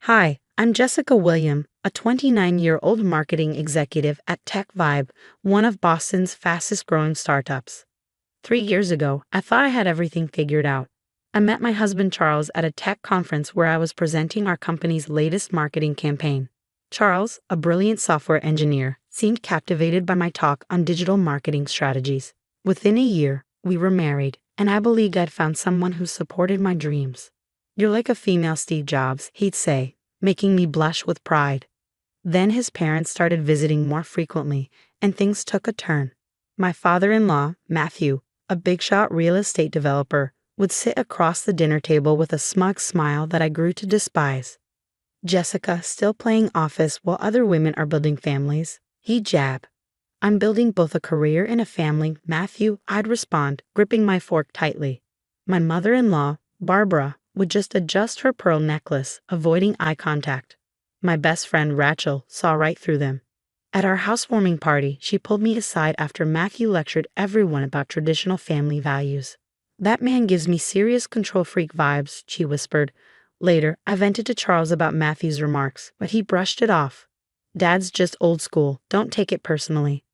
Hi, I'm Jessica William, a 29-year-old marketing executive at Tech Vibe, one of Boston's fastest-growing startups. 3 years ago, I thought I had everything figured out. I met my husband Charles at a tech conference where I was presenting our company's latest marketing campaign. Charles, a brilliant software engineer, seemed captivated by my talk on digital marketing strategies. Within a year, we were married, and I believed I'd found someone who supported my dreams. "You're like a female Steve Jobs," he'd say, making me blush with pride. Then his parents started visiting more frequently, and things took a turn. My father-in-law, Matthew, a big-shot real estate developer, would sit across the dinner table with a smug smile that I grew to despise. "Jessica, still playing office while other women are building families?" he'd jab. "I'm building both a career and a family, Matthew," I'd respond, gripping my fork tightly. My mother-in-law, Barbara, would just adjust her pearl necklace, avoiding eye contact. My best friend Rachel saw right through them. At our housewarming party, she pulled me aside after Matthew lectured everyone about traditional family values. "That man gives me serious control freak vibes," she whispered. Later, I vented to Charles about Matthew's remarks, but he brushed it off. "Dad's just old school, don't take it personally."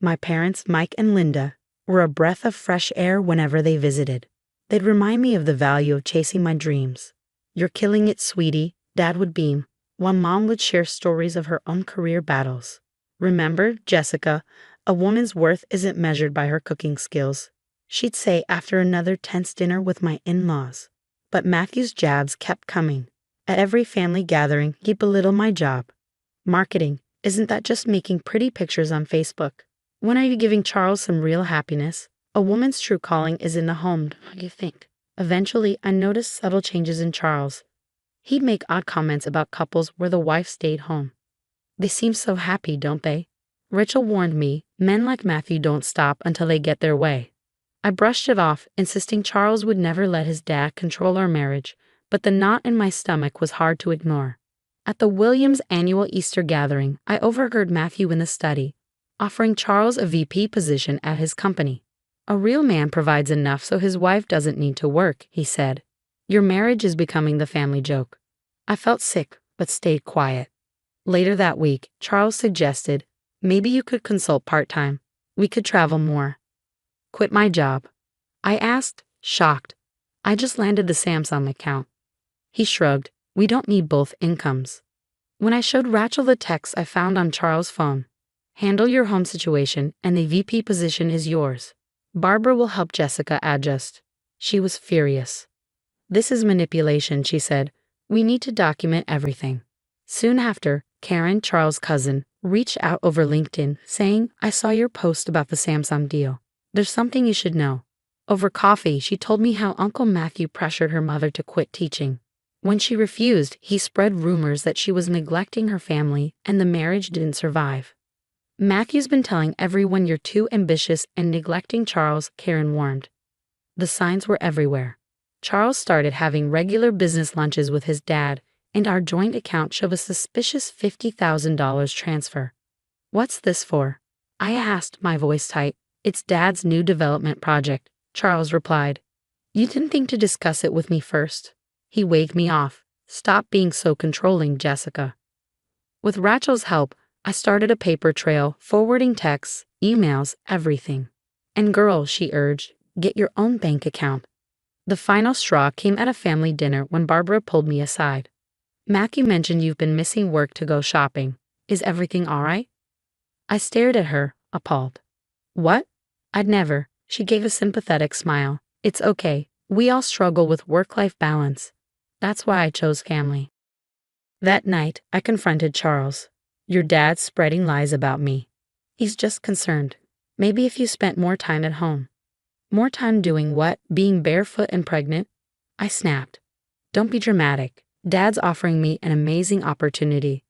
My parents, Mike and Linda, were a breath of fresh air whenever they visited. They'd remind me of the value of chasing my dreams. "You're killing it, sweetie," Dad would beam, while Mom would share stories of her own career battles. "Remember, Jessica, a woman's worth isn't measured by her cooking skills," she'd say after another tense dinner with my in-laws. But Matthew's jabs kept coming. At every family gathering, he'd belittle my job. "Marketing, isn't that just making pretty pictures on Facebook? When are you giving Charles some real happiness? A woman's true calling is in the home, what do you think?" Eventually, I noticed subtle changes in Charles. He'd make odd comments about couples where the wife stayed home. "They seem so happy, don't they?" Rachel warned me, "Men like Matthew don't stop until they get their way." I brushed it off, insisting Charles would never let his dad control our marriage, but the knot in my stomach was hard to ignore. At the Williams' annual Easter gathering, I overheard Matthew in the study, offering Charles a VP position at his company. "A real man provides enough so his wife doesn't need to work," he said. "Your marriage is becoming the family joke." I felt sick, but stayed quiet. Later that week, Charles suggested, "Maybe you could consult part-time. We could travel more." "Quit my job?" I asked, shocked. "I just landed the Samsung account." He shrugged. "We don't need both incomes." When I showed Rachel the text I found on Charles' phone, "Handle your home situation and the VP position is yours. Barbara will help Jessica adjust." She was furious. "This is manipulation," she said. "We need to document everything." Soon after, Karen, Charles' cousin, reached out over LinkedIn saying, "I saw your post about the Samsung deal. There's something you should know." Over coffee, she told me how Uncle Matthew pressured her mother to quit teaching. When she refused, he spread rumors that she was neglecting her family and the marriage didn't survive. "Matthew's been telling everyone you're too ambitious and neglecting Charles," Karen warned. The signs were everywhere. Charles started having regular business lunches with his dad, and our joint account showed a suspicious $50,000 transfer. "What's this for?" I asked, my voice tight. "It's Dad's new development project," Charles replied. "You didn't think to discuss it with me first?" He waved me off. "Stop being so controlling, Jessica." With Rachel's help, I started a paper trail, forwarding texts, emails, everything. "And girl," she urged, "get your own bank account." The final straw came at a family dinner when Barbara pulled me aside. "Matthew mentioned you've been missing work to go shopping. Is everything all right?" I stared at her, appalled. "What? I'd never." She gave a sympathetic smile. "It's okay. We all struggle with work-life balance. That's why I chose family." That night, I confronted Charles. "Your dad's spreading lies about me. He's just concerned. Maybe if you spent more time at home." "More time doing what? Being barefoot and pregnant?" I snapped. "Don't be dramatic. Dad's offering me an amazing opportunity,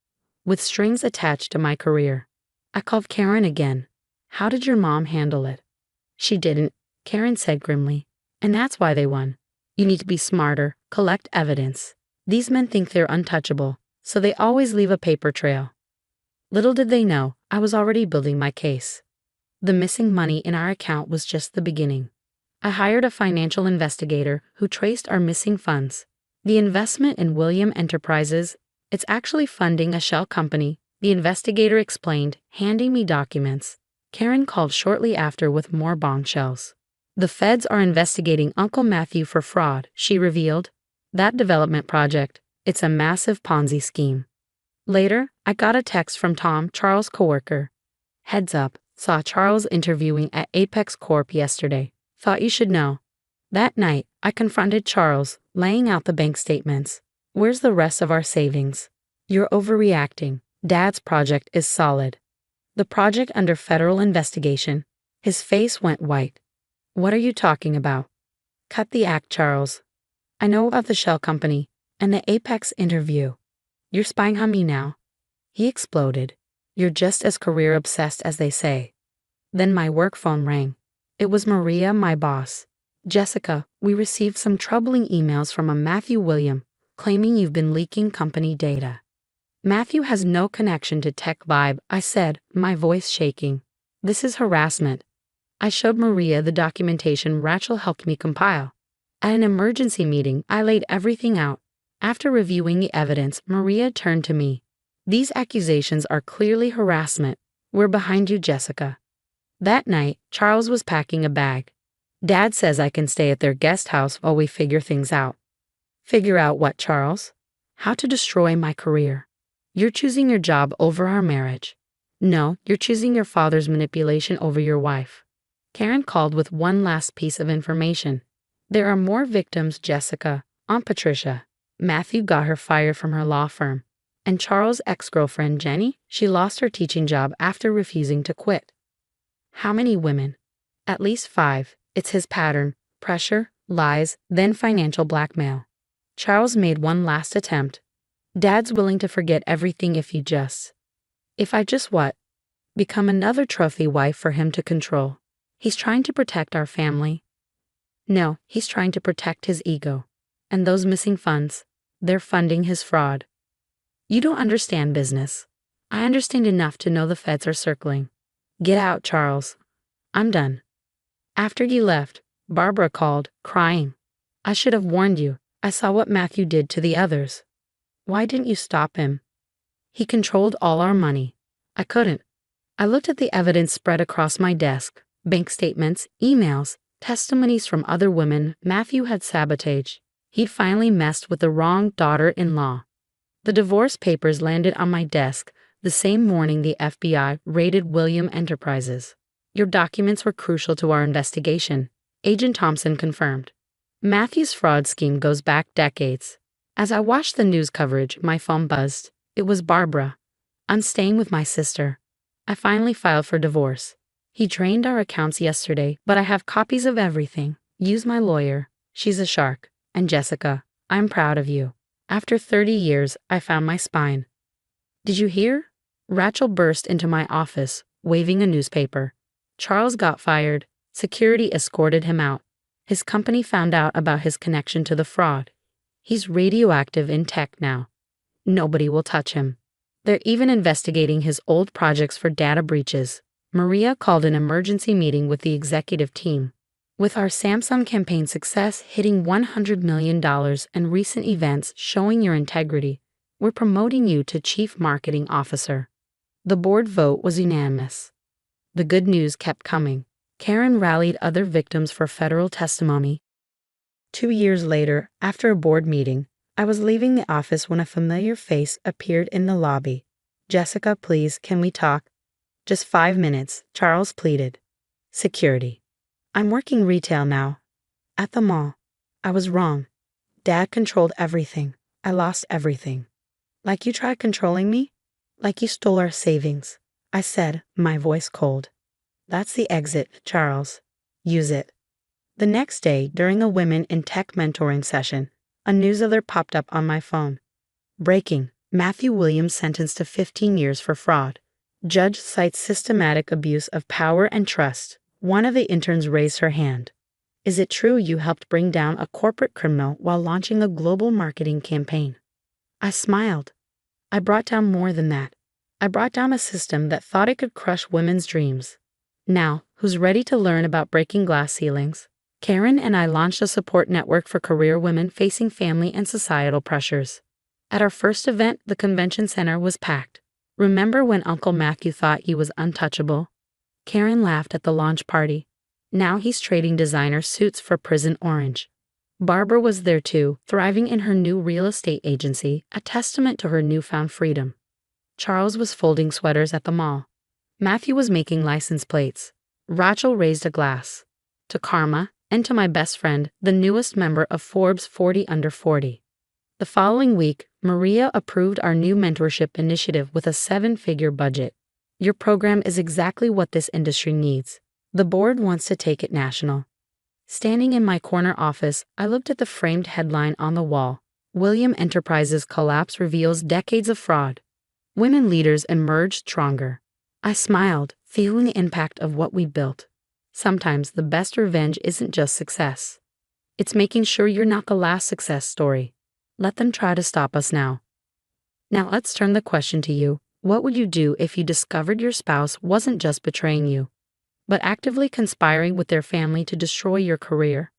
with strings attached to my career." I called Karen again. "How did your mom handle it?" "She didn't," Karen said grimly. "And that's why they won. You need to be smarter, collect evidence. These men think they're untouchable, so they always leave a paper trail." Little did they know, I was already building my case. The missing money in our account was just the beginning. I hired a financial investigator who traced our missing funds. The investment in William Enterprises, It's actually funding a shell company, the investigator explained, handing me documents. Karen called shortly after with more bombshells. The feds are investigating Uncle Matthew for fraud, she revealed. That development project, it's a massive Ponzi scheme. Later, I got a text from Tom, Charles' coworker. Heads up, saw Charles interviewing at Apex Corp yesterday. Thought you should know. That night, I confronted Charles, laying out the bank statements. Where's the rest of our savings? You're overreacting. Dad's project is solid. The project under federal investigation. His face went white. What are you talking about? Cut the act, Charles. I know about the shell company and the Apex interview. You're spying on me now. He exploded. You're just as career-obsessed as they say. Then my work phone rang. It was Maria, my boss. Jessica, we received some troubling emails from a Matthew William, claiming you've been leaking company data. Matthew has no connection to Tech Vibe, I said, my voice shaking. This is harassment. I showed Maria the documentation Rachel helped me compile. At an emergency meeting, I laid everything out. After reviewing the evidence, Maria turned to me. These accusations are clearly harassment. We're behind you, Jessica. That night, Charles was packing a bag. Dad says I can stay at their guest house while we figure things out. Figure out what, Charles? How to destroy my career. You're choosing your job over our marriage. No, you're choosing your father's manipulation over your wife. Karen called with one last piece of information. There are more victims, Jessica. Aunt Patricia. Matthew got her fired from her law firm. And Charles' ex-girlfriend, Jenny, she lost her teaching job after refusing to quit. How many women? At least 5. It's his pattern. Pressure, lies, then financial blackmail. Charles made one last attempt. Dad's willing to forget everything if I just what? Become another trophy wife for him to control. He's trying to protect our family. No, he's trying to protect his ego. And those missing funds, they're funding his fraud. You don't understand business. I understand enough to know the feds are circling. Get out, Charles. I'm done. After you left, Barbara called, crying. I should have warned you. I saw what Matthew did to the others. Why didn't you stop him? He controlled all our money. I couldn't. I looked at the evidence spread across my desk. Bank statements, emails, testimonies from other women Matthew had sabotaged. He'd finally messed with the wrong daughter-in-law. The divorce papers landed on my desk the same morning the FBI raided William Enterprises. Your documents were crucial to our investigation, Agent Thompson confirmed. Matthew's fraud scheme goes back decades. As I watched the news coverage, my phone buzzed. It was Barbara. I'm staying with my sister. I finally filed for divorce. He drained our accounts yesterday, but I have copies of everything. Use my lawyer. She's a shark. And Jessica, I'm proud of you. After 30 years, I found my spine. Did you hear? Rachel burst into my office, waving a newspaper. Charles got fired. Security escorted him out. His company found out about his connection to the fraud. He's radioactive in tech now. Nobody will touch him. They're even investigating his old projects for data breaches. Maria called an emergency meeting with the executive team. With our Samsung campaign success hitting $100 million and recent events showing your integrity, we're promoting you to Chief Marketing Officer. The board vote was unanimous. The good news kept coming. Karen rallied other victims for federal testimony. 2 years later, after a board meeting, I was leaving the office when a familiar face appeared in the lobby. Jessica, please, can we talk? Just 5 minutes, Charles pleaded. Security. I'm working retail now. At the mall. I was wrong. Dad controlled everything. I lost everything. Like you tried controlling me? Like you stole our savings. I said, my voice cold. That's the exit, Charles. Use it. The next day, during a Women in Tech mentoring session, a news alert popped up on my phone. Breaking. Matthew Williams sentenced to 15 years for fraud. Judge cites systematic abuse of power and trust. One of the interns raised her hand. Is it true you helped bring down a corporate criminal while launching a global marketing campaign? I smiled. I brought down more than that. I brought down a system that thought it could crush women's dreams. Now, who's ready to learn about breaking glass ceilings? Karen and I launched a support network for career women facing family and societal pressures. At our first event, the convention center was packed. Remember when Uncle Matthew thought he was untouchable? Karen laughed at the launch party. Now he's trading designer suits for prison orange. Barbara was there too, thriving in her new real estate agency, a testament to her newfound freedom. Charles was folding sweaters at the mall. Matthew was making license plates. Rachel raised a glass. To Karma, and to my best friend, the newest member of Forbes 40 Under 40. The following week, Maria approved our new mentorship initiative with a 7-figure budget. Your program is exactly what this industry needs. The board wants to take it national. Standing in my corner office, I looked at the framed headline on the wall. William Enterprises collapse reveals decades of fraud. Women leaders emerge stronger. I smiled, feeling the impact of what we built. Sometimes the best revenge isn't just success. It's making sure you're not the last success story. Let them try to stop us now. Now let's turn the question to you. What would you do if you discovered your spouse wasn't just betraying you, but actively conspiring with their family to destroy your career?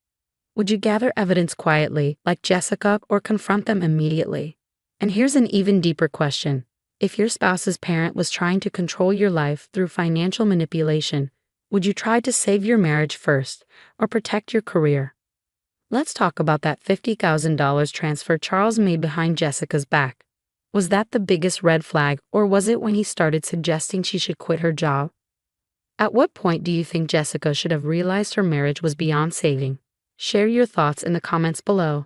Would you gather evidence quietly, like Jessica, or confront them immediately? And here's an even deeper question. If your spouse's parent was trying to control your life through financial manipulation, would you try to save your marriage first, or protect your career? Let's talk about that $50,000 transfer Charles made behind Jessica's back. Was that the biggest red flag, or was it when he started suggesting she should quit her job? At what point do you think Jessica should have realized her marriage was beyond saving? Share your thoughts in the comments below.